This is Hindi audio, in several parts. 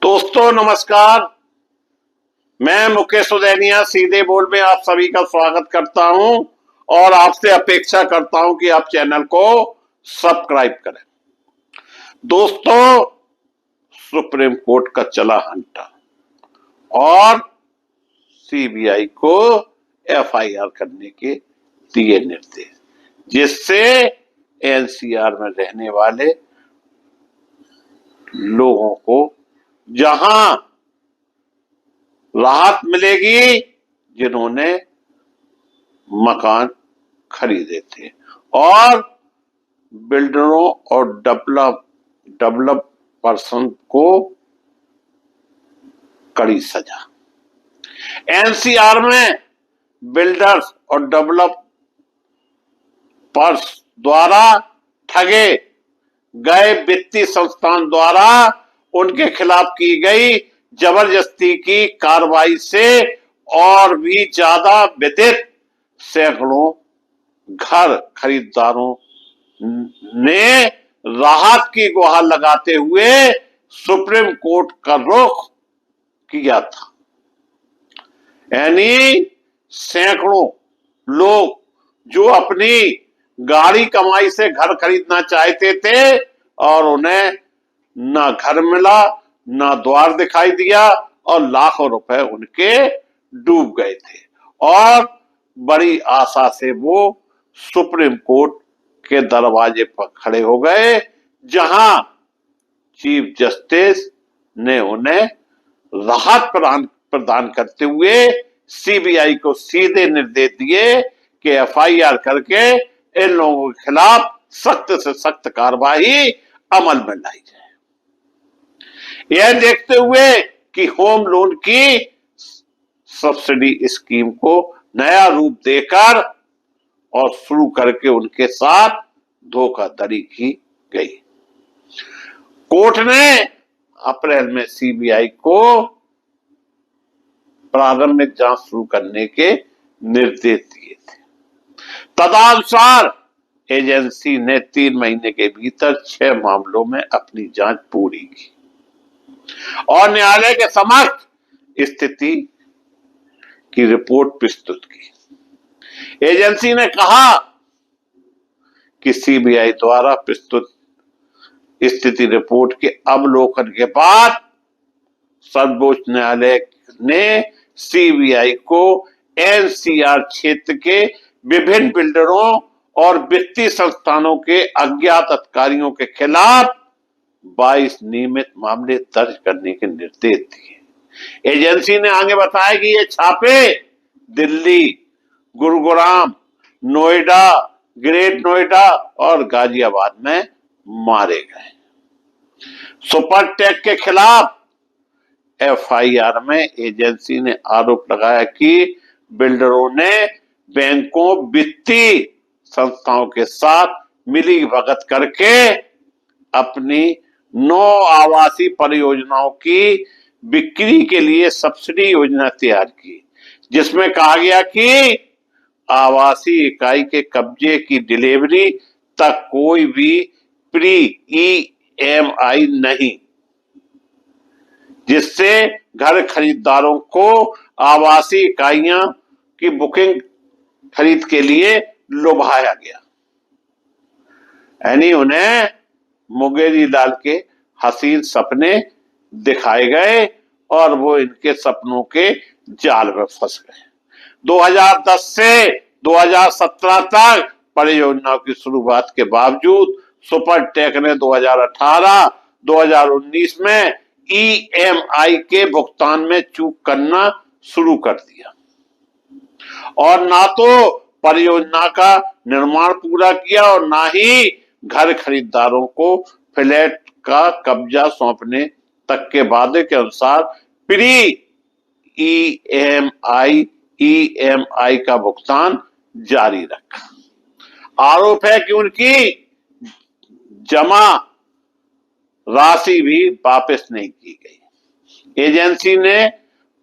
दोस्तों नमस्कार, मैं मुकेश उदैनिया सीधे बोल में आप सभी का स्वागत करता हूं और आपसे अपेक्षा करता हूं कि आप चैनल को सब्सक्राइब करें। दोस्तों, सुप्रीम कोर्ट का चला हंटा और सीबीआई को एफआईआर करने के दिए निर्देश, जिससे एनसीआर में रहने वाले लोगों को जहां राहत मिलेगी जिन्होंने मकान खरीदे थे, और बिल्डरों और डेवलपर्स को कड़ी सजा। एनसीआर में बिल्डर्स और डेवलपर्स द्वारा ठगे गए वित्तीय संस्थान द्वारा उनके खिलाफ की गई जबरदस्ती की कार्रवाई से और भी ज्यादा विदित सैकड़ों घर खरीदारों ने राहत की गुहार लगाते हुए सुप्रीम कोर्ट का रुख किया था। यानी सैकड़ों लोग जो अपनी गाड़ी कमाई से घर खरीदना चाहते थे और उन्हें ना घर मिला, ना द्वार दिखाई दिया और लाखों रुपए उनके डूब गए थे, और बड़ी आशा से वो सुप्रीम कोर्ट के दरवाजे पर खड़े हो गए, जहां चीफ जस्टिस ने उन्हें राहत प्रदान करते हुए सीबीआई को सीधे निर्देश दिए कि एफआईआर करके इन लोगों के खिलाफ सख्त से सख्त कार्रवाई अमल में लाई जाए। यह देखते हुए कि होम लोन की सब्सिडी स्कीम को नया रूप देकर और शुरू करके उनके साथ धोखाधड़ी की गई। कोर्ट ने अप्रैल में सीबीआई को प्रारंभिक जांच शुरू करने के निर्देश दिए थे। तदनुसार एजेंसी ने 3 महीने के भीतर 6 मामलों में अपनी जांच पूरी की और न्यायालय के समक्ष स्थिति की रिपोर्ट प्रस्तुत की। एजेंसी ने कहा कि सीबीआई द्वारा प्रस्तुत स्थिति रिपोर्ट के अवलोकन के बाद सर्वोच्च न्यायालय ने सीबीआई को एनसीआर क्षेत्र के विभिन्न बिल्डरों और वित्तीय संस्थानों के अज्ञात अधिकारियों के खिलाफ 22 नियमित मामले दर्ज करने के निर्देश दिए। एजेंसी ने आगे बताया कि ये छापे दिल्ली, गुरुग्राम, नोएडा, ग्रेट नोएडा और गाजियाबाद में मारे गए। सुपरटेक के खिलाफ एफआईआर में एजेंसी ने आरोप लगाया कि बिल्डरों ने बैंकों, वित्तीय संस्थाओं के साथ मिली भगत करके अपनी 9 आवासीय परियोजनाओं की बिक्री के लिए सब्सिडी योजना तैयार की, जिसमें कहा गया कि आवासीय इकाई के कब्जे की डिलीवरी तक कोई भी प्री ईएमआई नहीं, जिससे घर खरीदारों को आवासीय इकाइयां की बुकिंग खरीद के लिए लुभाया गया। यानी उन्हें मुंगेरी लाल के हसीन सपने दिखाए गए और वो इनके सपनों के जाल में फंस गए। 2010 से 2017 तक परियोजनाओं की शुरुआत के बावजूद सुपरटेक ने 2018-2019 में ईएमआई के भुगतान में चूक करना शुरू कर दिया और ना तो परियोजना का निर्माण पूरा किया और ना ही घर खरीदारों को फ्लैट का कब्जा सौंपने तक के वादे के अनुसार प्री ईएमआई का भुगतान जारी रखा। आरोप है कि उनकी जमा राशि भी वापस नहीं की गई। एजेंसी ने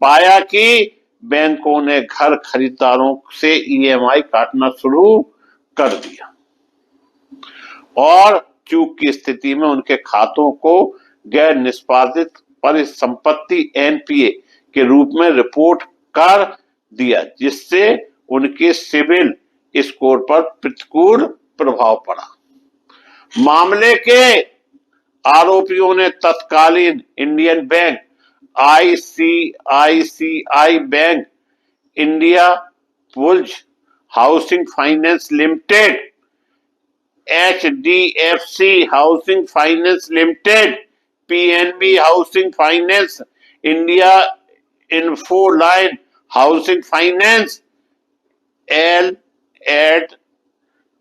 पाया कि बैंकों ने घर खरीदारों से ईएमआई काटना शुरू कर दिया और चूक की स्थिति में उनके खातों को गैर निष्पादित परिसंपत्ति एनपीए के रूप में रिपोर्ट कर दिया, जिससे उनके सिविल स्कोर पर प्रतिकूल प्रभाव पड़ा। मामले के आरोपियों ने तत्कालीन Indian Bank, ICICI Bank, Indiabulls Housing Finance Limited, HDFC Housing Finance Limited, PNB Housing Finance, India Infoline Housing Finance, L and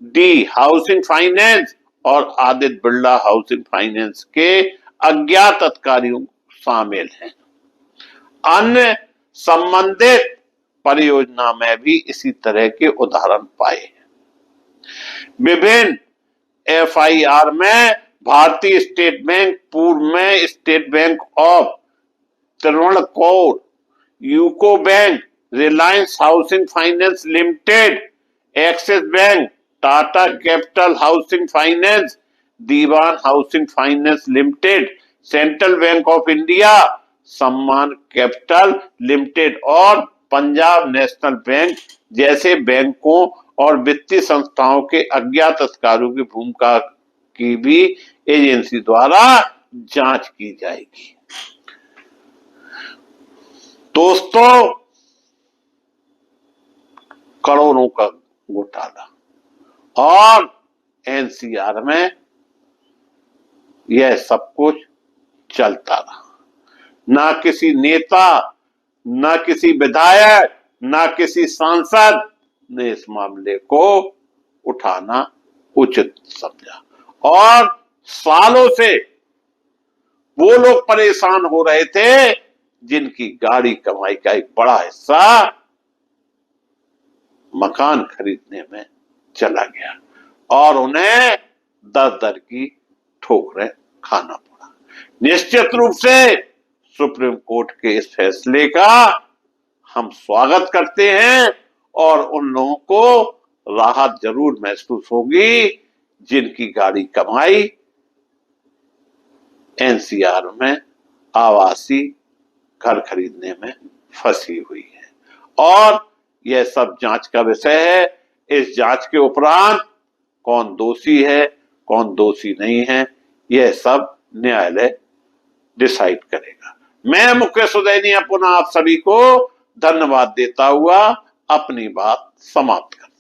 D Housing Finance और आदित्य बिरला हाउसिंग फाइनेंस के अज्ञात अधिकारियों शामिल हैं। अन्य संबंधित परियोजना में भी इसी तरह के उदाहरण पाए हैं। विभिन्न एफआईआर में भारतीय स्टेट बैंक, पूर्व में State Bank of Travancore, UCO Bank, Reliance Housing Finance Limited, Axis Bank, Tata Capital Housing Finance, Dewan Housing Finance Limited, Central Bank of India, Samman Capital Limited और पंजाब नेशनल बैंक जैसे बैंकों और वित्तीय संस्थाओं के अज्ञात अधिकारियों की भूमिका की भी एजेंसी द्वारा जांच की जाएगी। दोस्तों, करोड़ों का घोटाला और एनसीआर में यह सब कुछ चलता रहा। ना किसी नेता, ना किसी विधायक, ना किसी सांसद ने इस मामले को उठाना उचित समझा और सालों से वो लोग परेशान हो रहे थे जिनकी गाड़ी कमाई का एक बड़ा हिस्सा मकान खरीदने में चला गया और उन्हें दर दर की ठोकरें खाना पड़ा। निश्चित रूप से सुप्रीम कोर्ट के इस फैसले का हम स्वागत करते हैं और उन लोगों को राहत जरूर महसूस होगी जिनकी गाड़ी कमाई एनसीआर में आवासीय घर खरीदने में फंसी हुई है। और यह सब जांच का विषय है। इस जांच के उपरांत कौन दोषी है, कौन दोषी नहीं है, यह सब न्यायालय डिसाइड करेगा। मैं मुकेश उदैनिया पुनः आप सभी को धन्यवाद देता हुआ अपनी बात समाप्त करता हूं।